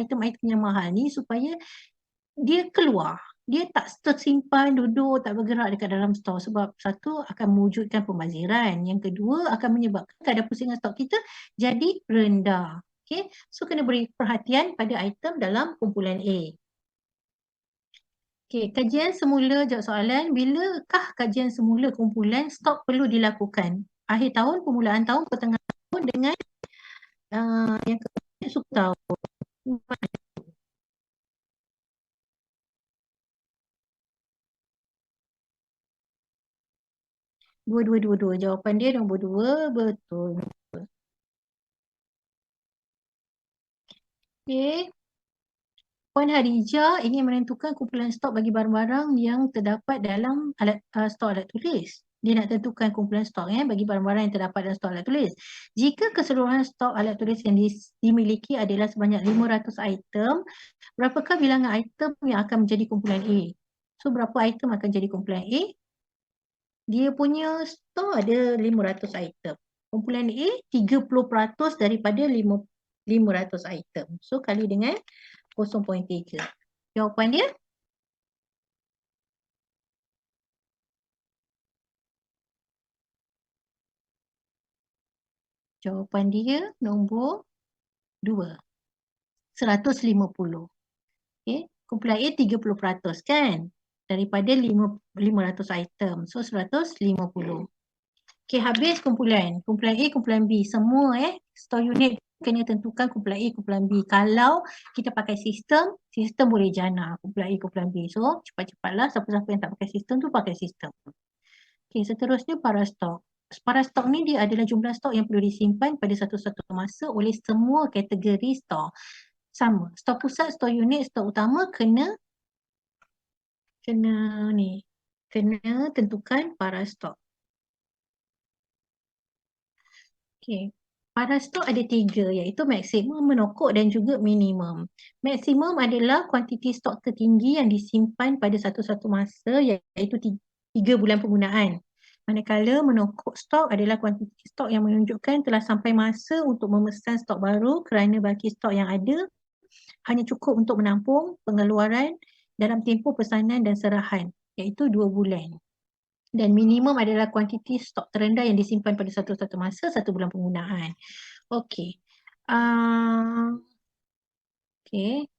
item-item yang mahal ni supaya dia keluar. Dia tak tersimpan, duduk, tak bergerak dekat dalam stor. Sebab satu, akan mewujudkan pembaziran. Yang kedua, akan menyebabkan kadar pusingan stok kita jadi rendah. Okay? So, kena beri perhatian pada item dalam kumpulan A. Okay, kajian semula, jawab soalan. Bilakah kajian semula kumpulan stok perlu dilakukan? Akhir tahun, permulaan tahun, pertengahan tahun dengan yang kemudian suku tahun. Dua. Jawapan dia nombor 2, betul. Okay. Puan Hadijah ingin menentukan kumpulan stok bagi barang-barang yang terdapat dalam stok alat tulis. Dia nak tentukan kumpulan stok bagi barang-barang yang terdapat dalam stok alat tulis. Jika keseluruhan stok alat tulis yang dimiliki adalah sebanyak 500 item, berapakah bilangan item yang akan menjadi kumpulan A? So, berapa item akan jadi kumpulan A? Dia punya stok ada 500 item. Kumpulan A 30% daripada 500 item. So, kali dengan 0.3. Jawapan dia? Jawapan dia nombor 2. 150. Okay. Kumpulan A 30% kan? Daripada 500 item. So 150. Okay, habis kumpulan. Kumpulan A, kumpulan B. Semua store unit kena tentukan kumpulan A, kumpulan B. Kalau kita pakai sistem boleh jana kumpulan A, kumpulan B. So, cepat-cepatlah siapa-siapa yang tak pakai sistem tu pakai sistem. Okay, seterusnya para stok. Para stok ni dia adalah jumlah stok yang perlu disimpan pada satu-satu masa oleh semua kategori stok. Sama. Stok pusat, stok unit, stok utama kena tentukan para stok. Okay. Para stok ada 3 iaitu maksimum, menokok dan juga minimum. Maksimum adalah kuantiti stok tertinggi yang disimpan pada satu-satu masa iaitu 3 bulan penggunaan. Manakala menokok stok adalah kuantiti stok yang menunjukkan telah sampai masa untuk memesan stok baru kerana baki stok yang ada hanya cukup untuk menampung pengeluaran dalam tempoh pesanan dan serahan iaitu 2 bulan. Dan minimum adalah kuantiti stok terendah yang disimpan pada satu-satu masa 1 bulan penggunaan. Okey. Okey.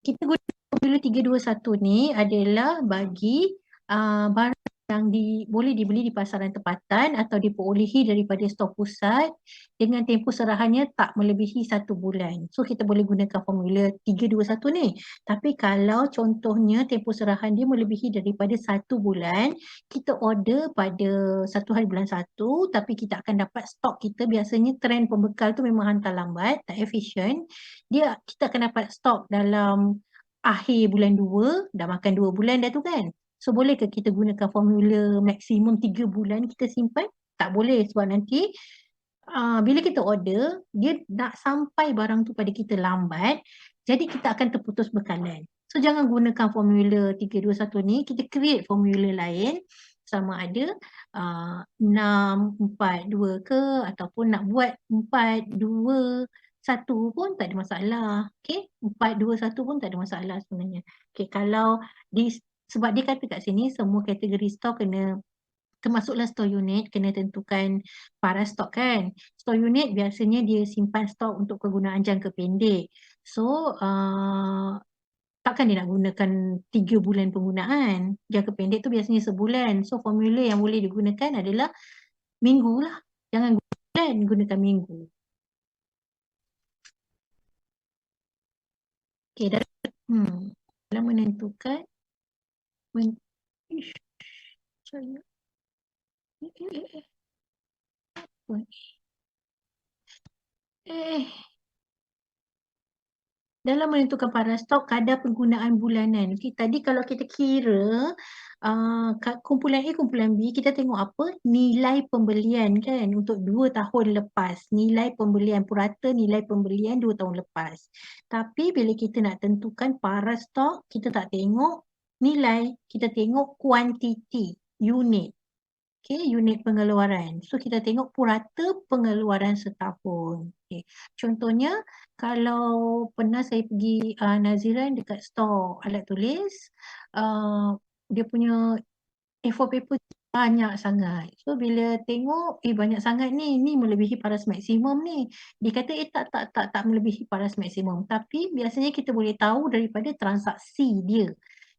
Kita guna formula 321 ni adalah bagi barang yang boleh dibeli di pasaran tempatan atau diperolehi daripada stok pusat dengan tempoh serahannya tak melebihi 1 bulan. So kita boleh gunakan formula 321 ni. Tapi kalau contohnya tempoh serahan dia melebihi daripada 1 bulan, kita order pada 1 hari bulan 1 tapi kita akan dapat stok kita biasanya trend pembekal tu memang hantar lambat, tak efisien. Kita akan dapat stok dalam akhir bulan 2, dah makan 2 bulan dah tu kan. So bolehkah kita gunakan formula maksimum 3 bulan kita simpan? Tak boleh sebab nanti bila kita order, dia nak sampai barang tu pada kita lambat, jadi kita akan terputus bekalan. So jangan gunakan formula 321 ni, kita create formula lain sama ada 642 ke ataupun nak buat 421 pun tak ada masalah. Okay, 421 pun tak ada masalah sebenarnya. Okay, kalau sebab dia kata kat sini semua kategori stok kena, termasuklah store unit, kena tentukan para stok kan. Store unit biasanya dia simpan stok untuk kegunaan jangka pendek. So takkan dia nak gunakan 3 bulan penggunaan. Jangka pendek tu biasanya sebulan. So formula yang boleh digunakan adalah minggu lah. Jangan guna bulan, gunakan minggu. Okay, dalam menentukan dalam menentukan para stok kadar penggunaan bulanan. Okay, tadi kalau kita kira kumpulan A, kumpulan B, kita tengok apa? Nilai pembelian kan untuk 2 tahun lepas. Nilai pembelian purata, nilai pembelian 2 tahun lepas. Tapi bila kita nak tentukan para stok, kita tak tengok nilai, kita tengok kuantiti, unit. Okay, unit pengeluaran. So kita tengok purata pengeluaran setahun. Okay. Contohnya, kalau pernah saya pergi naziran dekat store alat tulis, dia punya A4 paper banyak sangat. So bila tengok, banyak sangat ni melebihi paras maksimum ni. Dia kata, tak melebihi paras maksimum. Tapi biasanya kita boleh tahu daripada transaksi dia.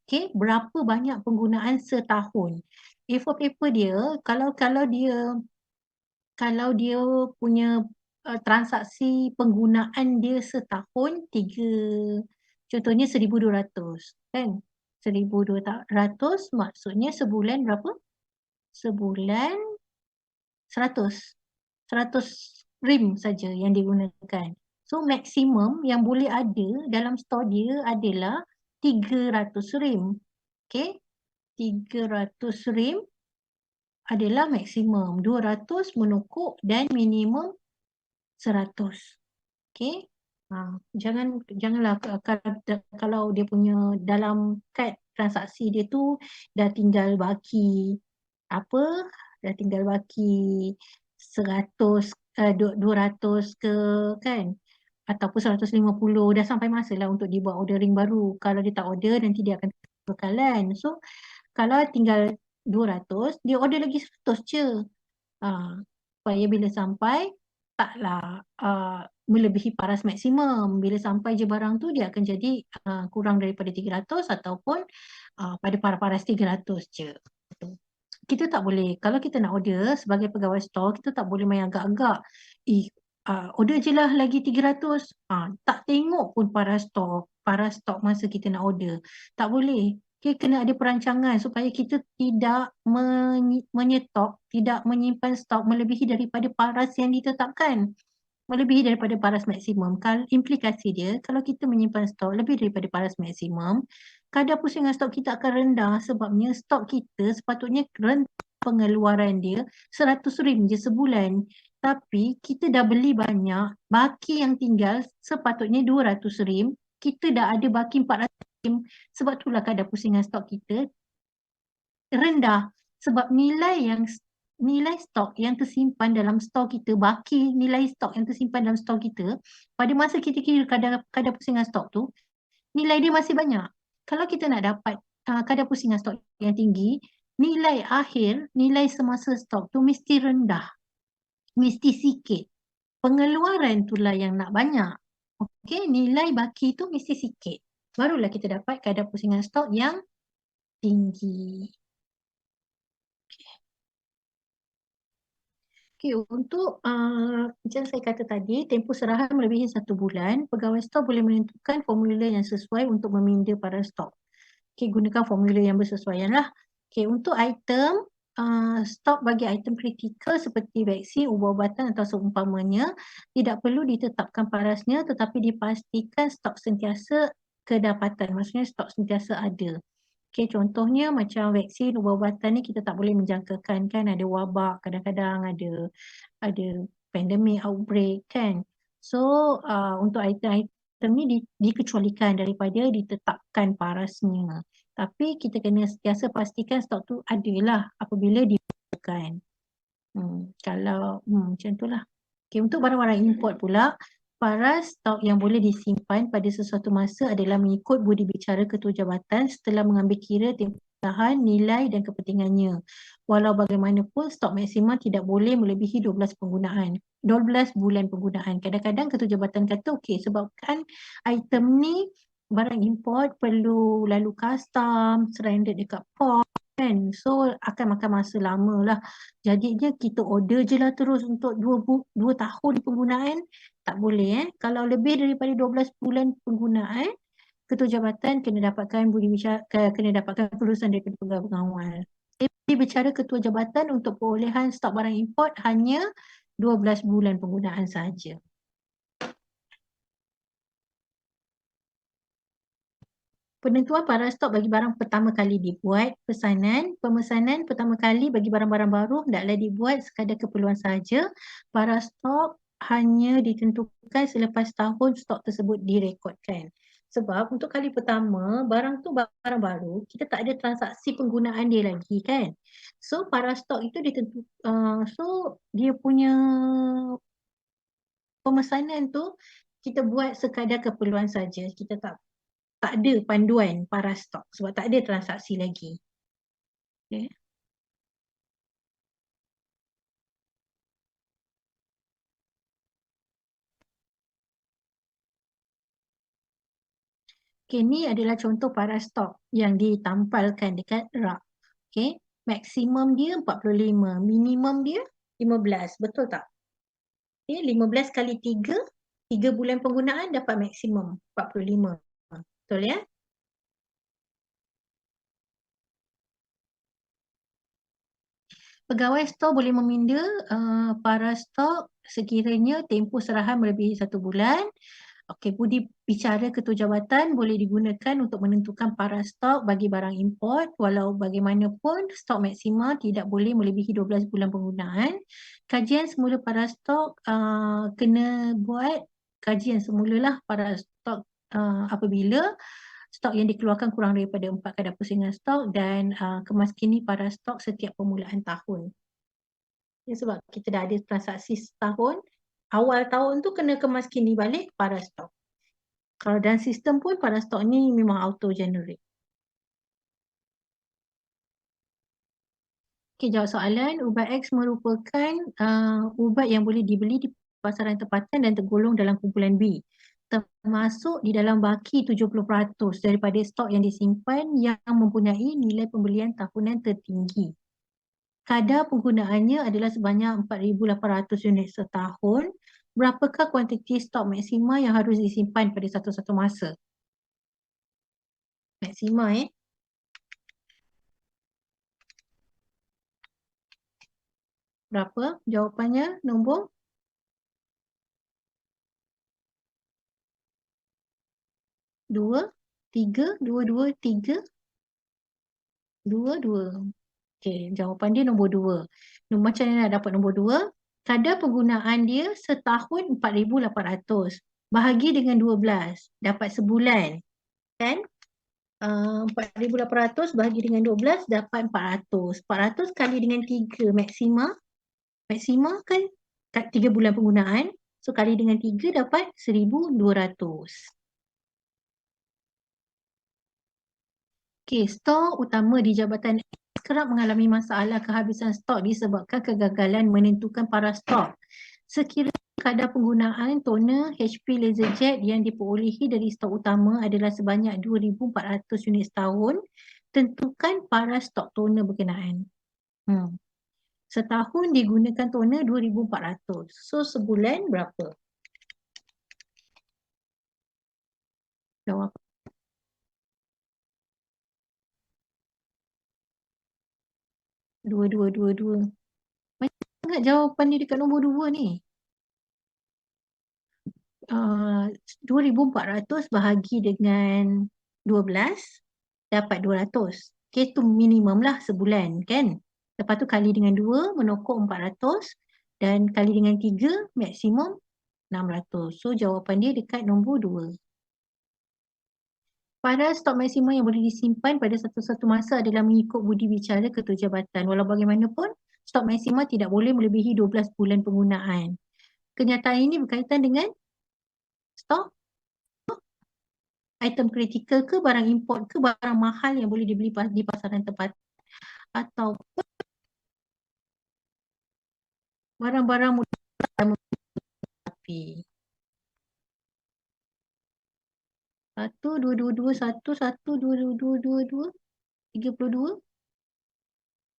Okay, berapa banyak penggunaan setahun. A4 paper dia, kalau dia punya transaksi penggunaan dia setahun contohnya 1,200 kan, 1,200 maksudnya sebulan berapa? Sebulan 100 rim saja yang digunakan. So maksimum yang boleh ada dalam store dia adalah 300 rim. Okay, 300 rim adalah maksimum, 200 menukuk dan minimum 100. Okay. Janganlah kalau dia punya dalam kad transaksi dia tu dah tinggal baki apa, dah tinggal baki 100, 200 ke kan, ataupun 150, dah sampai masa lah untuk dibuat ordering baru. Kalau dia tak order, nanti dia akan bekalan. So kalau tinggal 200, dia order lagi 100 je. Supaya bila sampai taklah melebihi paras maksimum. Bila sampai je barang tu, dia akan jadi kurang daripada 300 ataupun pada paras 300 je. Kita tak boleh, kalau kita nak order sebagai pegawai store, kita tak boleh main agak-agak. Order je lah lagi 300. Tak tengok pun paras stok masa kita nak order. Tak boleh. Okay, kena ada perancangan supaya kita tidak menyetop, tidak menyimpan stok melebihi daripada paras yang ditetapkan. Melebihi daripada paras maksimum. Implikasi dia, kalau kita menyimpan stok lebih daripada paras maksimum, kadar pusingan stok kita akan rendah sebabnya stok kita sepatutnya rendah pengeluaran dia 100 rim je sebulan. Tapi kita dah beli banyak, baki yang tinggal sepatutnya 200 rim, kita dah ada baki 400 rim. Sebab itulah kadar pusingan stok kita rendah. Sebab nilai stok yang tersimpan dalam stok kita, baki nilai stok yang tersimpan dalam stok kita, pada masa kita kira kadar pusingan stok tu, nilai dia masih banyak. Kalau kita nak dapat kadar pusingan stok yang tinggi, nilai akhir, nilai semasa stok tu mesti rendah. Mesti sikit. Pengeluaran itulah yang nak banyak. Okey, nilai baki tu mesti sikit. Barulah kita dapat kadar pusingan stok yang tinggi. Okay, untuk macam saya kata tadi, tempoh serahan melebihi 1 bulan, pegawai stok boleh menentukan formula yang sesuai untuk meminda para stok. Okay, gunakan formula yang bersesuaian lah. Okay, untuk item, stok bagi item kritikal seperti vaksin, ubat-ubatan atau seumpamanya, tidak perlu ditetapkan parasnya tetapi dipastikan stok sentiasa kedapatan, maksudnya stok sentiasa ada. Okay, contohnya macam vaksin, ubat-ubatan ni kita tak boleh menjangkakan kan, ada wabak, kadang-kadang ada pandemic outbreak kan. So untuk item-item ni dikecualikan daripada ditetapkan parasnya. Tapi kita kena sentiasa pastikan stok tu adalah apabila dibutuhkan. Kalau macam itulah. Okay, untuk barang-barang import pula, paras stok yang boleh disimpan pada sesuatu masa adalah mengikut budi bicara ketua jabatan setelah mengambil kira tempoh tahan, nilai dan kepentingannya. Walau bagaimanapun, stok maksimal tidak boleh melebihi 12 bulan penggunaan. Kadang-kadang ketua jabatan kata, okey, sebabkan item ni barang import perlu lalu custom, stranded dekat port kan. So akan makan masa lama lah. Jadinya kita order je lah terus untuk 2 tahun penggunaan. Tak boleh Kalau lebih daripada 12 bulan penggunaan, ketua jabatan kena dapatkan kena dapatkan kelulusan daripada pegawai. Jadi bicara ketua jabatan untuk perolehan stok barang import hanya 12 bulan penggunaan sahaja. Penentuan paras stok bagi barang pertama kali dibuat, pemesanan pertama kali bagi barang-barang baru hendaklah dibuat sekadar keperluan sahaja. Paras stok hanya ditentukan selepas tahun stok tersebut direkodkan. Sebab untuk kali pertama, barang tu barang baru, kita tak ada transaksi penggunaan dia lagi kan. So paras stok itu so dia punya pemesanan tu kita buat sekadar keperluan saja. Kita tak ada panduan para stok sebab tak ada transaksi lagi. Okay. Okay, ni adalah contoh para stok yang ditampalkan dekat rak. Okay, maksimum dia 45, minimum dia 15, betul tak? Okay, 15 kali 3 bulan penggunaan dapat maksimum 45. Betul ya? Pegawai stor boleh meminda para stok sekiranya tempoh serahan melebihi 1 bulan. Okey, budi bicara ketua jabatan boleh digunakan untuk menentukan para stok bagi barang import walau bagaimanapun stok maksima tidak boleh melebihi 12 bulan penggunaan. Kajian semula para stok kena buat kajian semulalah para stok apabila stok yang dikeluarkan kurang daripada 4 kadar pusingan stok dan kemaskini para stok setiap permulaan tahun. Ya, sebab kita dah ada transaksi setahun, awal tahun tu kena kemaskini balik para stok. Kalau dalam sistem pun para stok ni memang auto generate. Okay, jawab soalan. Ubat X merupakan ubat yang boleh dibeli di pasaran tempatan dan tergolong dalam kumpulan B. Termasuk di dalam baki 70% daripada stok yang disimpan yang mempunyai nilai pembelian tahunan tertinggi. Kadar penggunaannya adalah sebanyak 4,800 unit setahun. Berapakah kuantiti stok maksima yang harus disimpan pada satu-satu masa? Maksima berapa? Jawapannya nombor 2, 3, 2, 2, 3, 2, 2. Okey, jawapan dia nombor 2. Macam mana nak dapat nombor 2? Kadar penggunaan dia setahun 4,800. Bahagi dengan 12, dapat sebulan. Kan? 4,800 bahagi dengan 12 dapat 400. 400 kali dengan 3 maksima. Maksima kan 3 bulan penggunaan. So kali dengan 3 dapat 1,200. Okey, stok utama di Jabatan X kerap mengalami masalah kehabisan stok disebabkan kegagalan menentukan para stok. Sekiranya kadar penggunaan toner HP LaserJet yang diperolehi dari stok utama adalah sebanyak 2,400 unit setahun, tentukan para stok toner berkenaan. Setahun digunakan toner 2,400. So sebulan berapa? Jawab. 2, 2, 2, 2. Banyak sangat jawapan dia dekat nombor 2 ni. 2,400 bahagi dengan 12 dapat 200. Okay, tu minimum lah sebulan kan. Lepas tu kali dengan 2 menokok 400 dan kali dengan 3 maksimum 600. So jawapan dia dekat nombor 2. Pada stok maksimum yang boleh disimpan pada satu-satu masa adalah mengikut budi bicara ketua jabatan. Walau bagaimanapun, stok maksimum tidak boleh melebihi 12 bulan penggunaan. Kenyataan ini berkaitan dengan stok item kritikal ke, barang import ke, barang mahal yang boleh dibeli di pasaran tempat atau barang-barang mudah tapi 1, 2, 2, 2, 1, 1, 2, 2, 2, 2, 2, 32.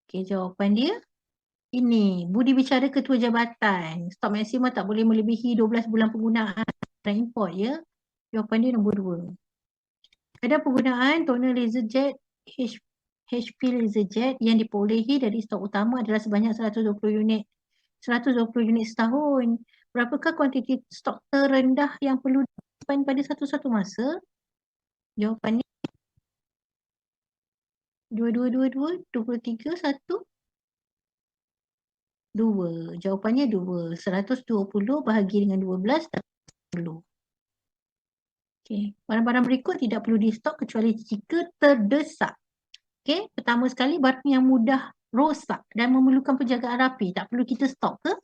Okey, jawapan dia ini. Budi bicara ketua jabatan. Stok maksimum tak boleh melebihi 12 bulan penggunaan barang import ya. Jawapan dia nombor 2. Kadar penggunaan toner LaserJet HP LaserJet yang diperolehi dari stok utama adalah sebanyak 120 unit. 120 unit setahun. Berapakah kuantiti stok terendah yang perlu disimpan pada satu-satu masa? Jawapannya 2, 2, 2, 2, 23, 1, 2. Jawapannya 2. 120 bahagi dengan 12 dapat 10. Okay. Barang-barang berikut tidak perlu di stok kecuali jika terdesak. Okay. Pertama sekali, barang yang mudah rosak dan memerlukan penjagaan rapi tak perlu kita stok ke?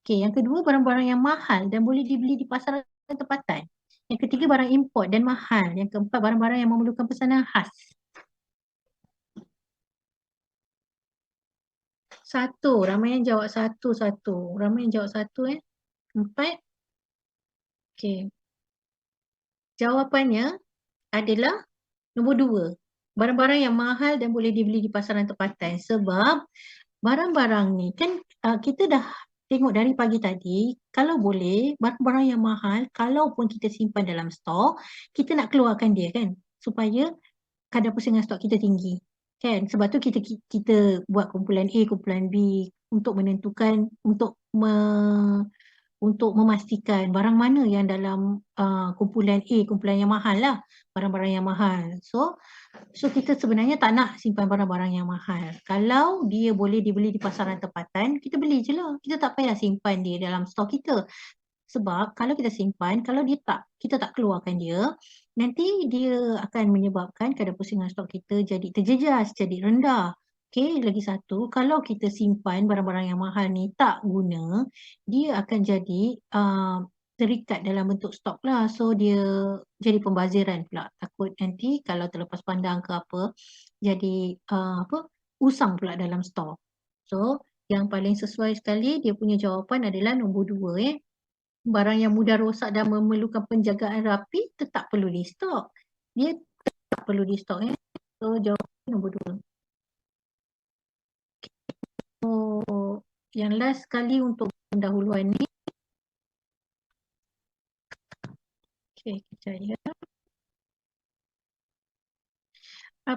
Okey, yang kedua barang-barang yang mahal dan boleh dibeli di pasaran tempatan. Yang ketiga barang import dan mahal. Yang keempat barang-barang yang memerlukan pesanan khas. Satu, ramai yang jawab satu. Ramai yang jawab satu Empat. Okey. Jawapannya adalah nombor dua. Barang-barang yang mahal dan boleh dibeli di pasaran tempatan. Sebab barang-barang ni kan kita dah tengok dari pagi tadi, kalau boleh barang-barang yang mahal, kalaupun kita simpan dalam stok, kita nak keluarkan dia kan, supaya kadar pusingan stok kita tinggi. Kan? Sebab tu kita buat kumpulan A, kumpulan B untuk menentukan, untuk memastikan barang mana yang dalam kumpulan A, kumpulan yang mahal lah, barang-barang yang mahal. So kita sebenarnya tak nak simpan barang-barang yang mahal. Kalau dia boleh dibeli di pasaran tempatan, kita beli je lah. Kita tak payah simpan dia dalam stok kita. Sebab kalau kita simpan, kalau kita tak keluarkan dia, nanti dia akan menyebabkan kadar pusingan stok kita jadi terjejas, jadi rendah. Okey, lagi satu, kalau kita simpan barang-barang yang mahal ni tak guna, dia akan jadi terikat dalam bentuk stok lah. So dia jadi pembaziran pula. Takut nanti kalau terlepas pandang ke apa, jadi usang pula dalam stok. So yang paling sesuai sekali dia punya jawapan adalah nombor dua Barang yang mudah rosak dan memerlukan penjagaan rapi tetap perlu di stok. Dia tak perlu di stok So jawapan nombor dua. So yang last sekali untuk pendahuluan ni. Okay, kejap ya.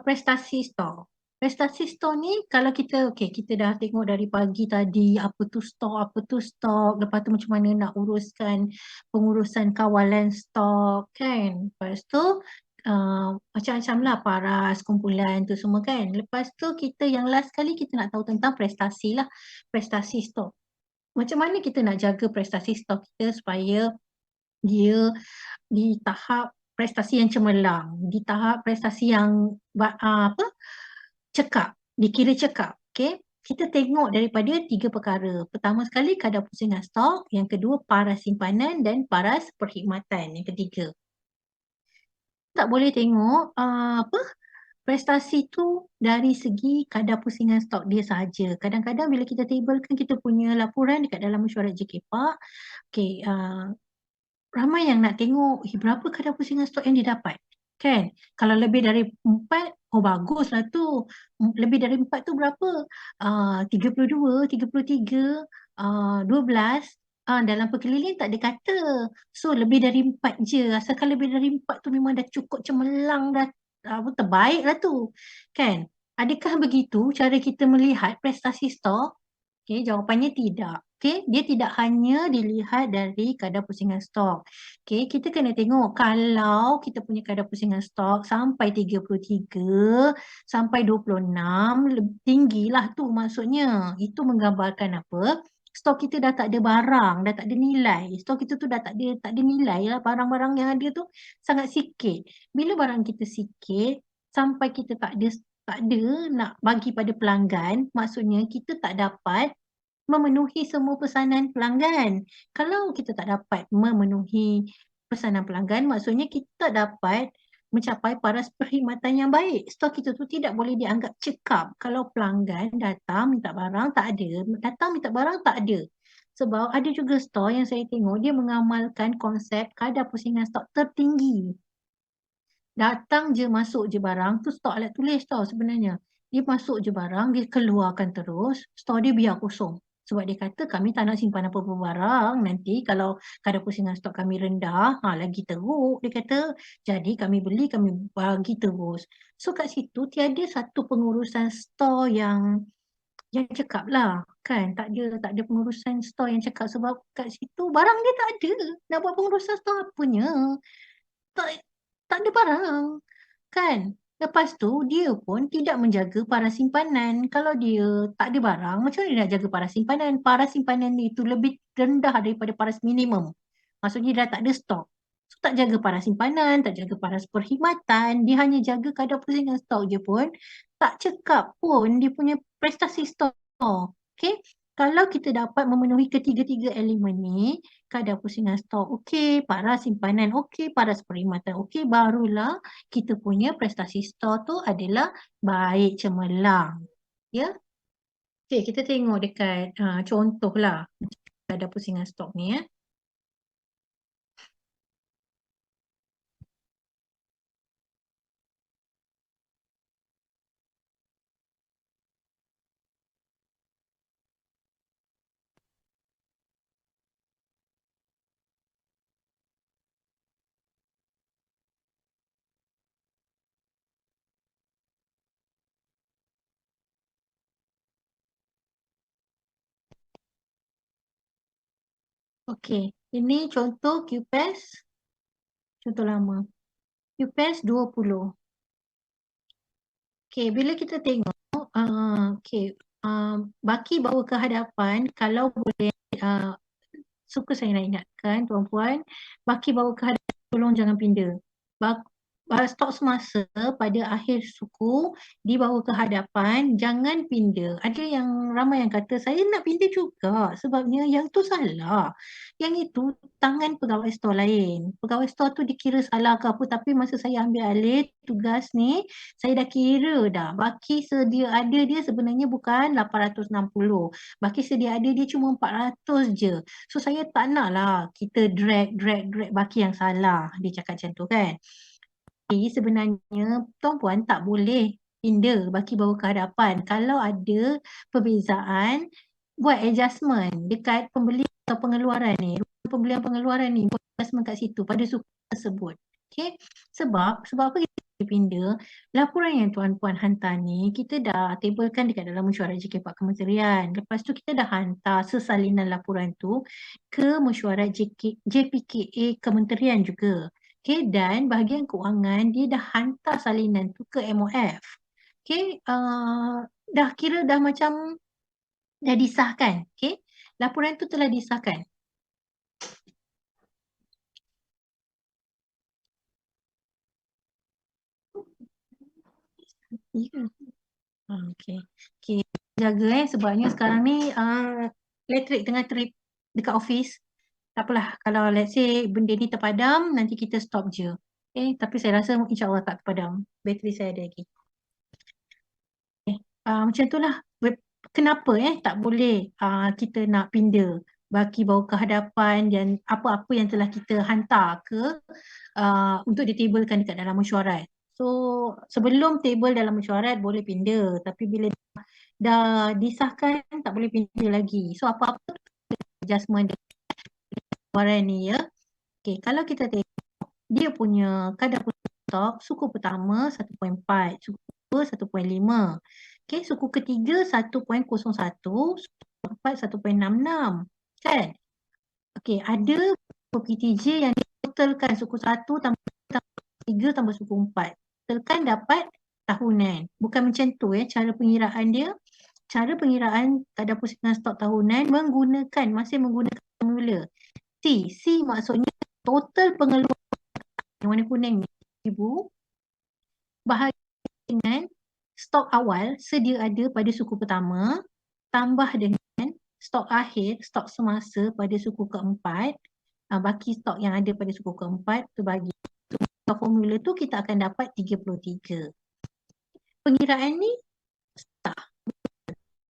Prestasi stok. Prestasi stok ni kalau kita dah tengok dari pagi tadi apa tu stok, lepas tu macam mana nak uruskan pengurusan kawalan stok kan. Lepas tu macam-macam lah paras, kumpulan tu semua kan. Lepas tu kita yang last kali kita nak tahu tentang prestasi lah, prestasi stok. Macam mana kita nak jaga prestasi stok kita supaya dia di tahap prestasi yang cemerlang, di tahap prestasi yang cekap, dikira cekap. Okay? Kita tengok daripada tiga perkara. Pertama sekali kadar pusingan stok, yang kedua paras simpanan dan paras perkhidmatan yang ketiga. Tak boleh tengok prestasi tu dari segi kadar pusingan stok dia sahaja. Kadang-kadang bila kita tabelkan kita punya laporan dekat dalam mesyuarat JKPAK, okay, ramai yang nak tengok berapa kadar pusingan stok yang dia dapat. Kan? Kalau lebih dari 4, oh baguslah tu. Lebih dari 4 tu berapa? 32, 33, 12. Dalam perkeliling tak ada kata. So lebih dari 4 je. Asalkan lebih dari 4 tu memang dah cukup cemerlang, dah terbaik lah tu. Kan? Adakah begitu cara kita melihat prestasi stok? Okay, jawapannya tidak. Okay, dia tidak hanya dilihat dari kadar pusingan stok. Okay, kita kena tengok kalau kita punya kadar pusingan stok sampai 33, sampai 26, tinggilah tu maksudnya. Itu menggambarkan apa? Stok kita dah tak ada barang, dah tak ada nilai. Stok kita tu dah tak ada nilai lah. Barang-barang yang ada tu sangat sikit. Bila barang kita sikit, sampai kita tak ada nak bagi pada pelanggan, maksudnya kita tak dapat memenuhi semua pesanan pelanggan. Kalau kita tak dapat memenuhi pesanan pelanggan, maksudnya kita tak dapat mencapai paras perkhidmatan yang baik. Stok kita tu tidak boleh dianggap cekap kalau pelanggan datang minta barang tak ada, datang minta barang tak ada. Sebab ada juga stok yang saya tengok dia mengamalkan konsep kadar pusingan stok tertinggi. Datang je, masuk je barang, tu stok alat tulis tau sebenarnya. Dia masuk je barang, dia keluarkan terus, stok dia biar kosong. Sebab dia kata kami tak nak simpan apa-apa barang, nanti kalau kadar pusingan stok kami rendah, lagi teruk dia kata. Jadi kami beli, kami bagi terus. So kat situ tiada satu pengurusan stok yang cekap lah kan, tak ada pengurusan stok yang cekap sebab kat situ barang dia tak ada, nak buat pengurusan stok apanya, tak tak ada barang kan. Lepas tu dia pun tidak menjaga paras simpanan. Kalau dia tak ada barang, macam mana dia nak jaga paras simpanan? Paras simpanan ni itu lebih rendah daripada paras minimum. Maksudnya dia dah tak ada stok. So, tak jaga paras simpanan, tak jaga paras perkhidmatan, dia hanya jaga kadar pusingan stok je pun tak cekap pun dia punya prestasi stok. Okay? Kalau kita dapat memenuhi ketiga-tiga elemen ni, kadar pusingan stok okey, paras simpanan okey, paras perkhidmatan okey, barulah kita punya prestasi store tu adalah baik cemerlang. Ya. Okey, kita tengok dekat contoh lah kadar pusingan stok ni ya. Okey, ini contoh QPAS, contoh lama. QPAS 20. Okey, bila kita tengok, okey, baki bawa ke hadapan, kalau boleh, suka saya nak ingatkan tuan-puan, baki bawa ke hadapan, tolong jangan pinda. Stok semasa pada akhir suku dibawa ke hadapan, jangan pinda. Ada yang ramai yang kata saya nak pinda juga sebabnya yang tu salah. Yang itu tangan pegawai stor lain. Pegawai stor tu dikira salah ke apa, tapi masa saya ambil alih tugas ni, saya dah kira dah. Baki sedia ada dia sebenarnya bukan 860. Baki sedia ada dia cuma 400 je. So saya tak nak lah kita drag baki yang salah. Dia cakap macam tu kan. Jadi sebenarnya tuan-puan tak boleh pinda baki bawa ke hadapan. Kalau ada perbezaan, buat adjustment dekat pembelian atau pengeluaran ni. Pembelian pengeluaran ni, buat adjustment kat situ pada suku tersebut. Okay? Sebab apa kita boleh pinda? Laporan yang tuan-puan hantar ni, kita dah tabelkan dekat dalam mesyuarat JK4 Kementerian. Lepas tu kita dah hantar sesalinan laporan tu ke mesyuarat JPKA Kementerian juga. Okay, dan bahagian kewangan dia dah hantar salinan tu ke MOF. Okay, dah kira dah macam dah disahkan. Okay, laporan tu telah disahkan. Ya. Okay. Okay, jaga sebabnya sekarang ni elektrik tengah trip dekat office. Tak apalah, kalau let's say benda ni terpadam, nanti kita stop je. Okay, tapi saya rasa insyaAllah tak terpadam. Bateri saya ada lagi. Macam itulah kenapa tak boleh kita nak pinda baki bawa ke hadapan dan apa-apa yang telah kita hantar ke untuk ditabelkan dekat dalam mesyuarat. So sebelum table dalam mesyuarat boleh pinda, tapi bila dah disahkan tak boleh pinda lagi. So apa-apa adjustment mesyuarat ni ya. Okay, kalau kita tengok dia punya kadar stok suku pertama 1.4, suku kedua 1.5. Okey, suku ketiga 1.01, suku keempat 1.66. Kan? Okey, ada PTJ yang totalkan suku 1 tambah 3 tambah suku 4. Totalkan dapat tahunan. Bukan macam tu cara pengiraan dia. Cara pengiraan kadar pusingan stok tahunan masih menggunakan formula C. C maksudnya total pengeluaran yang warna kuning ni 1,000 bahagi dengan stok awal sedia ada pada suku pertama tambah dengan stok akhir, stok semasa pada suku keempat, baki stok yang ada pada suku keempat tu bagi formula tu kita akan dapat 33. Pengiraan ni